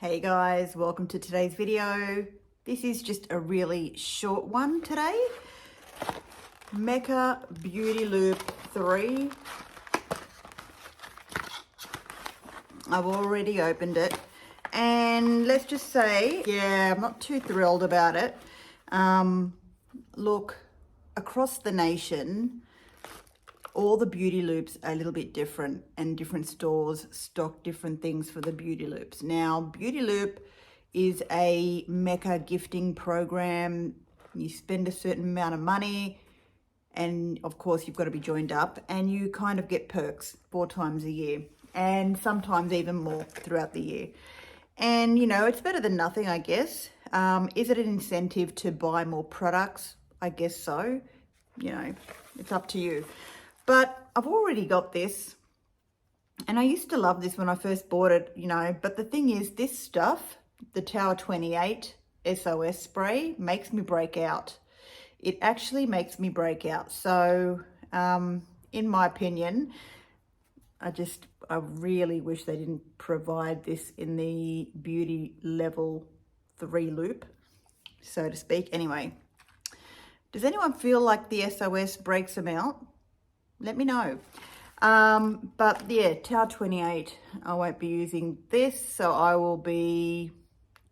Hey guys, welcome to today's video. This is just a really short one today. Mecca Beauty Loop 3. I've already opened it. And let's just say, yeah, I'm not too thrilled about it. Look, across the nation, all the beauty loops are a little bit different, and different stores stock different things for the beauty loops. Now, Beauty Loop is a Mecca gifting program. You spend a certain amount of money, and of course you've got to be joined up, and you kind of get perks 4 times a year, and sometimes even more throughout the year. And you know, it's better than nothing, I guess. Is it an incentive to buy more products? I guess so. You know, it's up to you. But I've already got this, and I used to love this when I first bought it, you know, but the thing is, this stuff, the Tower 28 SOS spray, makes me break out. It actually makes me break out. So, in my opinion, I really wish they didn't provide this in the beauty level 3 loop, so to speak. Anyway, does anyone feel like the SOS breaks them out? Let me know. But yeah, Tower 28, I won't be using this, so I will be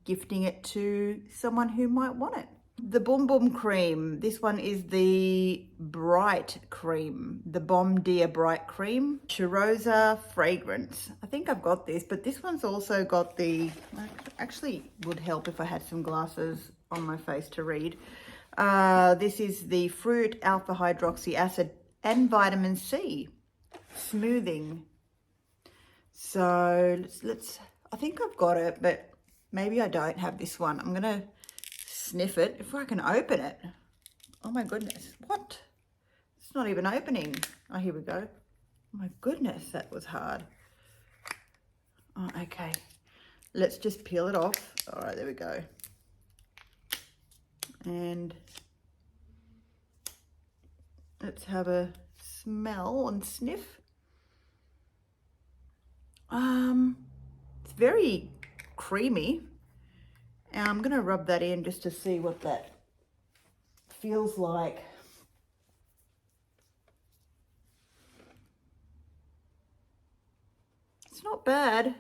gifting it to someone who might want it. The Boom Boom Cream, this one is the Bright Cream, the Bomb Dear Bright Cream, Chirosa Fragrance. I think I've got this, but this one's also got the, actually would help if I had some glasses on my face to read. This is the Fruit Alpha Hydroxy Acid and Vitamin C smoothing. So let's I think I've got it, but maybe I don't have this one. I'm gonna sniff it if I can open it. Oh my goodness, what? It's not even opening. Oh, here we go. Oh my goodness, that was hard. Oh, okay, let's just peel it off. All right, there we go. And let's have a smell and sniff. It's very creamy. And I'm gonna rub that in just to see what that feels like. It's not bad. It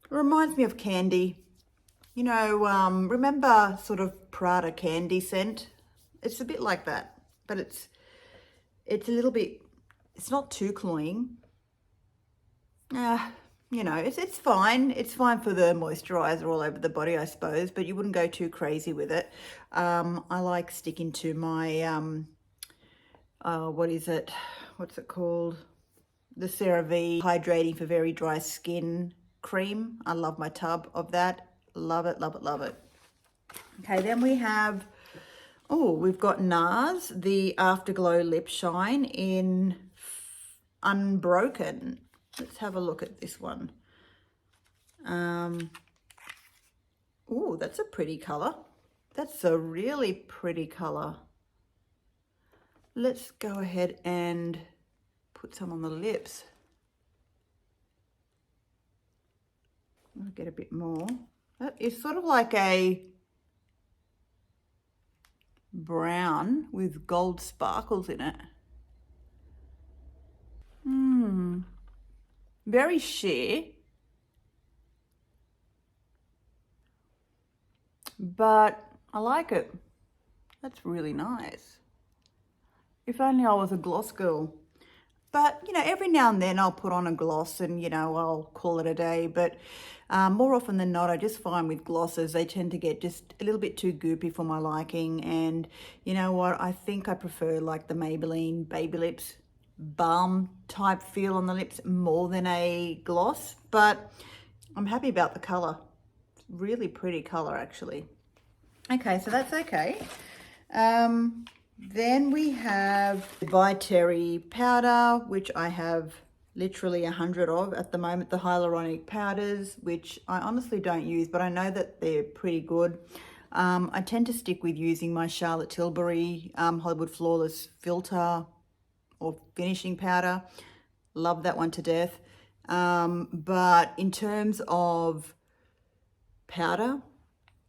reminds me of candy. You know, remember sort of Prada candy scent? It's a bit like that, but it's a little bit, it's not too cloying. You know, it's fine. It's fine for the moisturizer all over the body, I suppose, but you wouldn't go too crazy with it. I like sticking to my, what's it called? The CeraVe Hydrating for Very Dry Skin cream. I love my tub of that. Love it, love it, love it. Okay, then we have, we've got NARS, the Afterglow Lip Shine in Unbroken. Let's have a look at this one. That's a pretty color. That's a really pretty color. Let's go ahead and put some on the lips. I'll get a bit more. That is sort of like a brown with gold sparkles in it. Very sheer, but I like it. That's really nice. If only I was a gloss girl. But, you know, every now and then I'll put on a gloss and, you know, I'll call it a day. But more often than not, I just find with glosses, they tend to get just a little bit too goopy for my liking. And you know what? I think I prefer like the Maybelline Baby Lips balm type feel on the lips more than a gloss. But I'm happy about the color. It's really pretty color, actually. Okay, so that's okay. Then we have Jchantery powder, which I have literally 100 of at the moment, the hyaluronic powders, which I honestly don't use, but I know that they're pretty good. I tend to stick with using my Charlotte Tilbury Hollywood Flawless filter or finishing powder. Love that one to death. But in terms of powder,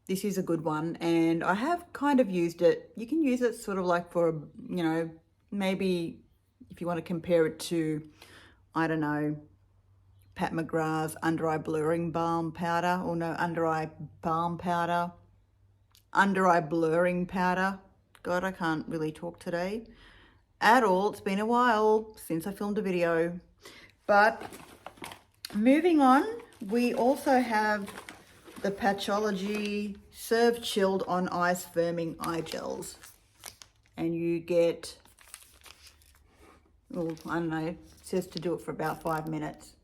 this is a good one, and I have kind of used it. You can use it sort of like for, you know, maybe if you want to compare it to, I don't know, Pat McGrath's under eye blurring balm powder, or no, under eye balm powder, under eye blurring powder. God, I can't really talk today at all. It's been a while since I filmed a video. But moving on, we also have the Patchology Serve Chilled on Ice Firming Eye Gels. And you get, well, I don't know, it says to do it for about 5 minutes.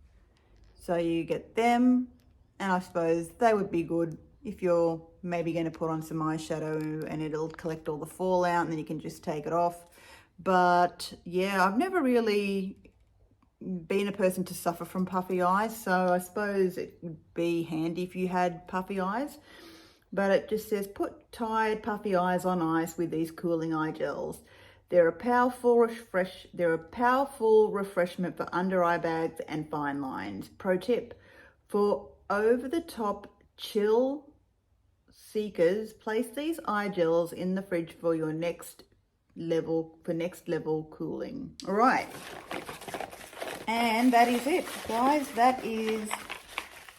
So you get them, and I suppose they would be good if you're maybe going to put on some eyeshadow and it'll collect all the fallout and then you can just take it off. But yeah, I've never really been a person to suffer from puffy eyes, so I suppose it would be handy if you had puffy eyes. But it just says, put tired puffy eyes on ice with these cooling eye gels. They're a powerful refreshment for under eye bags and fine lines. Pro tip, for over-the-top chill seekers, place these eye gels in the fridge for your next level cooling. All right. And that is it, guys. That is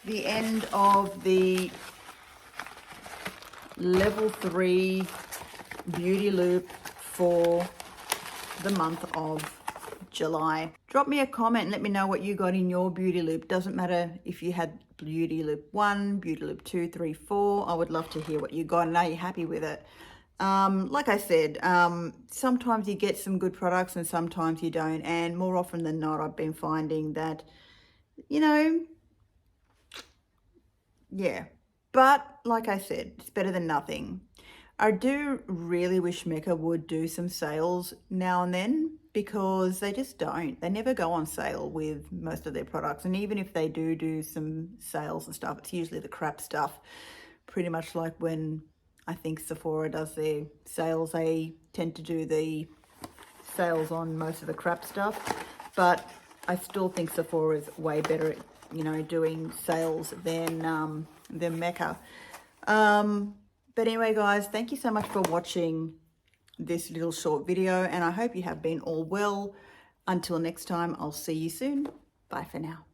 the end of the level 3 beauty loop for the month of July. Drop me a comment and let me know what you got in your beauty loop. Doesn't matter if you had beauty loop 1, beauty loop 2, 3, 4. I would love to hear what you got and are you happy with it. Like I said, sometimes you get some good products and sometimes you don't, and more often than not I've been finding that, you know, yeah, but like I said, it's better than nothing. I do really wish Mecca would do some sales now and then, because they just don't. They never go on sale with most of their products, and even if they do some sales and stuff, it's usually the crap stuff. Pretty much like when I think Sephora does their sales, they tend to do the sales on most of the crap stuff. But I still think Sephora is way better at, you know, doing sales than Mecca. But anyway, guys, thank you so much for watching this little short video, and I hope you have been all well. Until next time, I'll see you soon. Bye for now.